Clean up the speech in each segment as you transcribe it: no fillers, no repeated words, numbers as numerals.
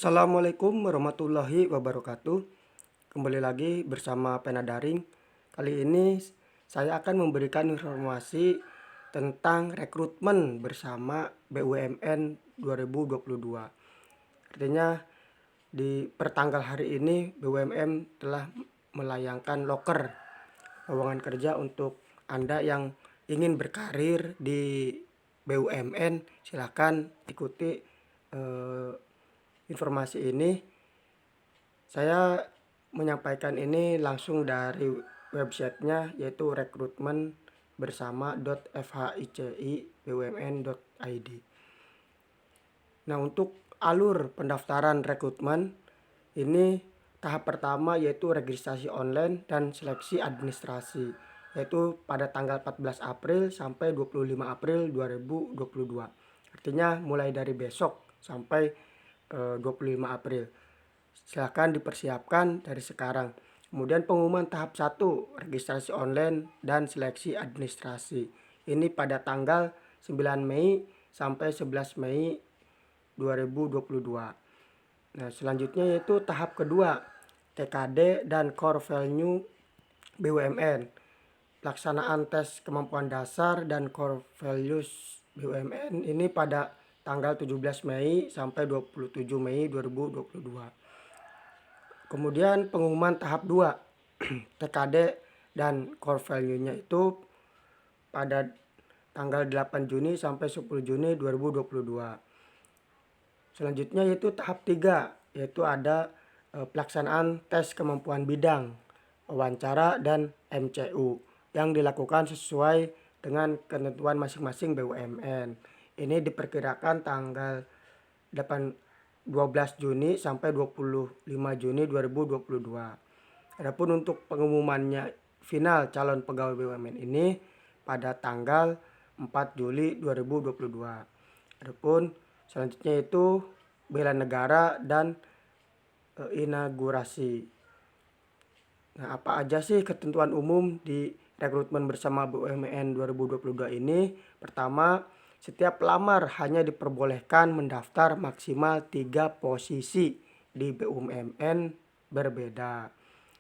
Assalamualaikum warahmatullahi wabarakatuh. Kembali lagi bersama Pena Daring. Kali ini saya akan memberikan informasi tentang rekrutmen bersama BUMN 2022. Artinya di pertanggal hari ini BUMN telah melayangkan loker lowongan kerja untuk Anda yang ingin berkarir di BUMN. Silakan ikuti informasi ini. Saya menyampaikan ini langsung dari websitenya, yaitu rekrutmen bersama.fhicibumn.id. Nah, untuk alur pendaftaran rekrutmen ini tahap pertama yaitu registrasi online dan seleksi administrasi, yaitu pada tanggal 14 April sampai 25 April 2022. Artinya mulai dari besok sampai 25 April. Silakan dipersiapkan dari sekarang. Kemudian pengumuman tahap 1 registrasi online dan seleksi administrasi. Ini pada tanggal 9 Mei sampai 11 Mei 2022. Nah, selanjutnya yaitu tahap kedua TKD dan core value BUMN. Pelaksanaan tes kemampuan dasar dan core values BUMN ini pada tanggal 17 Mei sampai 27 Mei 2022. Kemudian pengumuman tahap 2 TKD dan core value-nya itu pada tanggal 8 Juni sampai 10 Juni 2022. Selanjutnya yaitu tahap 3, yaitu ada pelaksanaan tes kemampuan bidang, wawancara dan MCU yang dilakukan sesuai dengan ketentuan masing-masing BUMN. Ini diperkirakan tanggal 12 Juni sampai 25 Juni 2022. Adapun untuk pengumumannya final calon pegawai BUMN ini pada tanggal 4 Juli 2022. Adapun selanjutnya itu bela negara dan inaugurasi. Nah, apa aja sih ketentuan umum di rekrutmen bersama BUMN 2022 ini? Pertama, setiap pelamar hanya diperbolehkan mendaftar maksimal 3 posisi di BUMN berbeda.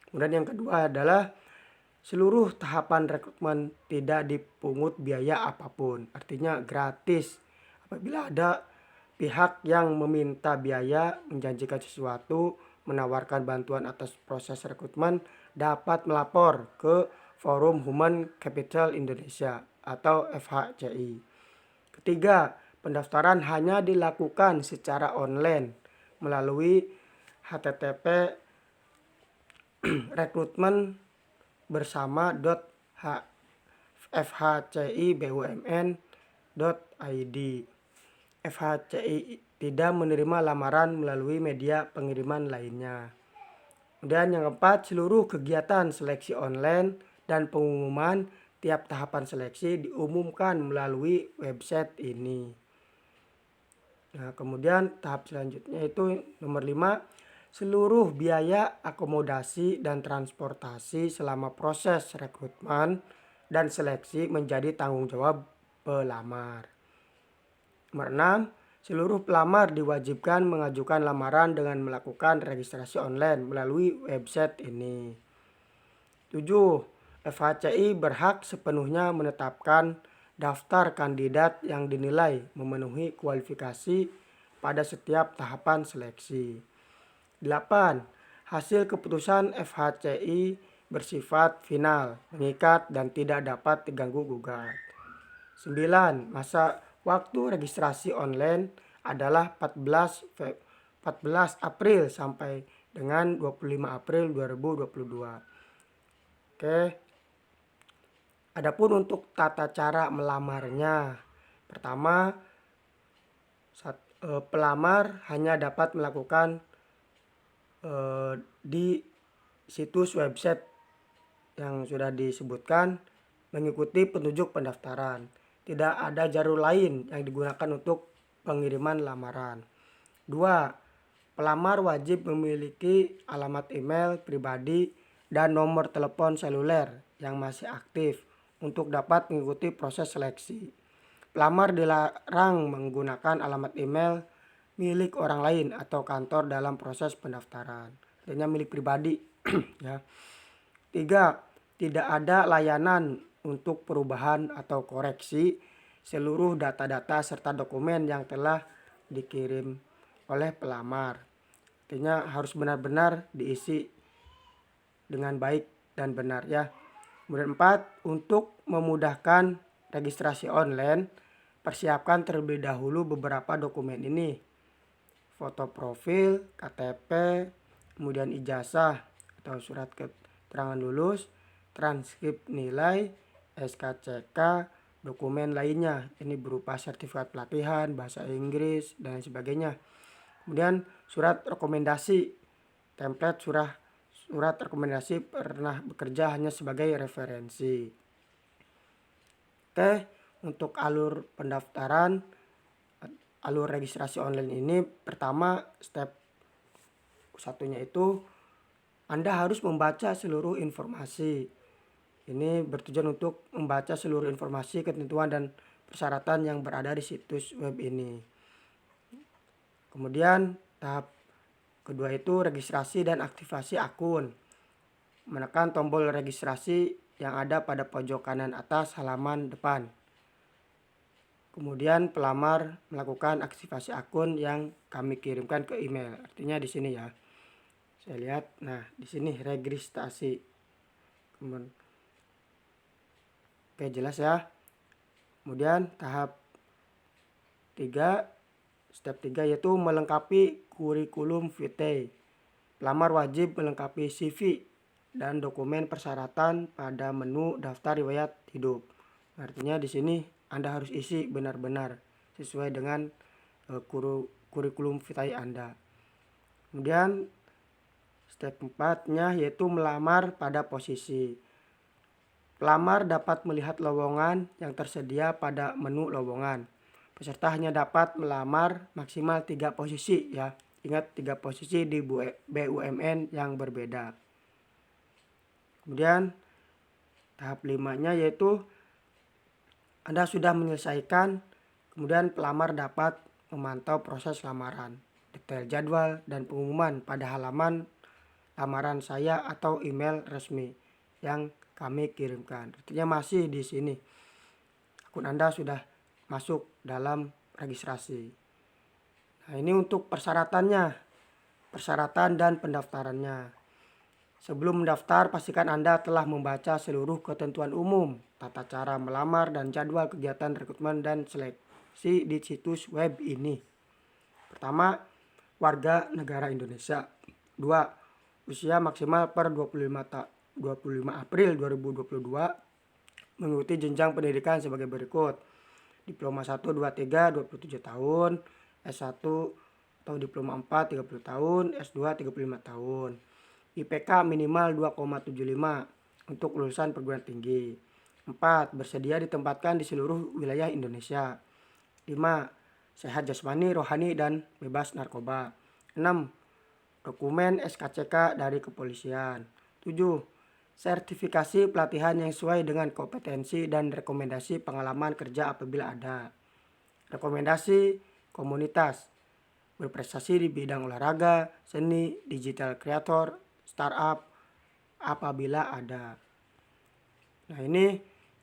Kemudian yang kedua adalah seluruh tahapan rekrutmen tidak dipungut biaya apapun. Artinya gratis. Apabila ada pihak yang meminta biaya, menjanjikan sesuatu, menawarkan bantuan atas proses rekrutmen, dapat melapor ke Forum Human Capital Indonesia atau FHCI. Ketiga, pendaftaran hanya dilakukan secara online melalui http rekrutmen bersama.fhcibumn.id. FHCI tidak menerima lamaran melalui media pengiriman lainnya. Kemudian yang keempat, seluruh kegiatan seleksi online dan pengumuman tiap tahapan seleksi diumumkan melalui website ini. Nah, kemudian tahap selanjutnya itu nomor 5, seluruh biaya akomodasi dan transportasi selama proses rekrutmen dan seleksi menjadi tanggung jawab pelamar. Nomor 6, seluruh pelamar diwajibkan mengajukan lamaran dengan melakukan registrasi online melalui website ini. 7. FHCI berhak sepenuhnya menetapkan daftar kandidat yang dinilai memenuhi kualifikasi pada setiap tahapan seleksi. 8. Hasil keputusan FHCI bersifat final, mengikat dan tidak dapat diganggu gugat. 9. Masa waktu registrasi online adalah 14 April sampai dengan 25 April 2022. Oke. Adapun untuk tata cara melamarnya, pertama, pelamar hanya dapat melakukan di situs website yang sudah disebutkan, mengikuti petunjuk pendaftaran. Tidak ada jalur lain yang digunakan untuk pengiriman lamaran. 2. Pelamar wajib memiliki alamat email pribadi dan nomor telepon seluler yang masih aktif untuk dapat mengikuti proses seleksi. Pelamar dilarang menggunakan alamat email milik orang lain atau kantor dalam proses pendaftaran. Artinya milik pribadi ya. 3. Tidak ada layanan untuk perubahan atau koreksi seluruh data-data serta dokumen yang telah dikirim oleh pelamar. Artinya harus benar-benar diisi dengan baik dan benar ya. Kemudian 4, untuk memudahkan registrasi online, persiapkan terlebih dahulu beberapa dokumen ini. Foto profil, KTP, kemudian ijazah atau surat keterangan lulus, transkrip nilai, SKCK, dokumen lainnya. Ini berupa sertifikat pelatihan, bahasa Inggris, dan sebagainya. Kemudian surat rekomendasi, template surat rekomendasi pernah bekerja hanya sebagai referensi. Oke, untuk alur pendaftaran, alur registrasi online ini, pertama step satunya itu Anda harus membaca seluruh informasi. Ini bertujuan untuk membaca seluruh informasi, ketentuan dan persyaratan yang berada di situs web ini. Kemudian tahap kedua itu registrasi dan aktivasi akun. Menekan tombol registrasi yang ada pada pojok kanan atas halaman depan. Kemudian pelamar melakukan aktivasi akun yang kami kirimkan ke email. Artinya di sini ya. Saya lihat, nah di sini registrasi. Oke, jelas ya. Kemudian tahap 3, step 3 yaitu melengkapi kurikulum vitae. Pelamar wajib melengkapi CV dan dokumen persyaratan pada menu daftar riwayat hidup. Artinya di sini Anda harus isi benar-benar sesuai dengan kurikulum vitae Anda. Kemudian step 4-nya yaitu melamar pada posisi. Pelamar dapat melihat lowongan yang tersedia pada menu lowongan. Peserta hanya dapat melamar maksimal 3 posisi ya. Ingat 3 posisi di BUMN yang berbeda. Kemudian tahap 5-nya yaitu Anda sudah menyelesaikan, kemudian pelamar dapat memantau proses lamaran, detail jadwal dan pengumuman pada halaman lamaran saya atau email resmi yang kami kirimkan. Artinya masih di sini akun Anda sudah masuk dalam registrasi. Nah, ini untuk persyaratannya, persyaratan dan pendaftarannya. Sebelum mendaftar, pastikan Anda telah membaca seluruh ketentuan umum, tata cara melamar, dan jadwal kegiatan rekrutmen dan seleksi di situs web ini. Pertama, warga negara Indonesia. 2, usia maksimal per 25 April 2022 mengikuti jenjang pendidikan sebagai berikut. Diploma 1, 2, 3, 27 tahun, S1 atau diploma 4, 30 tahun, S2, 35 tahun. IPK minimal 2,75 untuk lulusan perguruan tinggi. 4, bersedia ditempatkan di seluruh wilayah Indonesia. 5, sehat jasmani, rohani, dan bebas narkoba. 6, dokumen SKCK dari kepolisian. 7, sertifikasi pelatihan yang sesuai dengan kompetensi dan rekomendasi pengalaman kerja apabila ada. Rekomendasi komunitas berprestasi di bidang olahraga, seni, digital creator, startup apabila ada. Nah, ini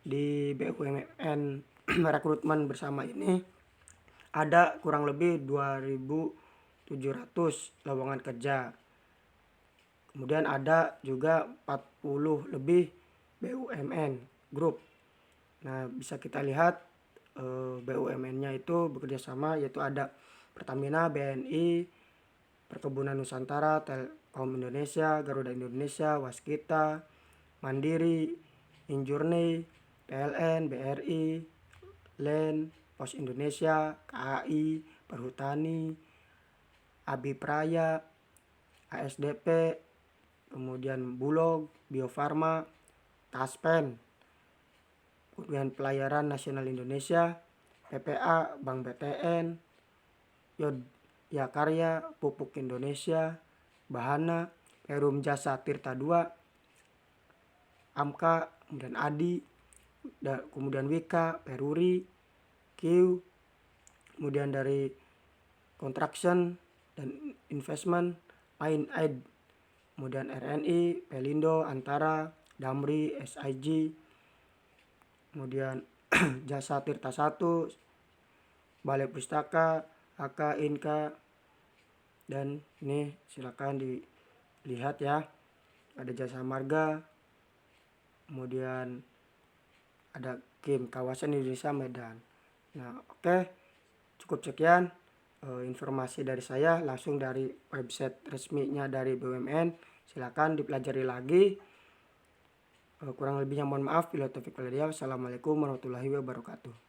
di BUMN rekrutmen bersama ini ada kurang lebih 2.700 lowongan kerja. Kemudian ada juga 40 lebih BUMN grup. Nah, bisa kita lihat BUMN-nya itu bekerja sama, yaitu ada Pertamina, BNI, Perkebunan Nusantara, Telkom Indonesia, Garuda Indonesia, Waskita, Mandiri, Injourney, PLN, BRI, LEN, Pos Indonesia, KAI, Perhutani, Abipraya, ASDP, kemudian Bulog, Bio Farma, Taspen, kemudian Pelayaran Nasional Indonesia, PPA, Bank BTN, Yakarya, Pupuk Indonesia, Bahana, Perum Jasa Tirta II, AMKA, kemudian ADI, kemudian Wika, Peruri, Q, kemudian dari Construction dan Investment, AIN, kemudian RNI, Pelindo, Antara, Damri, SIG, kemudian Jasa Tirta 1, Balai Pustaka, HK, Inka, dan ini silakan dilihat ya, ada Jasa Marga, kemudian ada KIM, Kawasan Indonesia Medan. Nah, oke, cukup sekian informasi dari saya langsung dari website resminya dari BUMN. Silakan dipelajari lagi. Kurang lebihnya mohon maaf. Wassalamualaikum warahmatullahi wabarakatuh.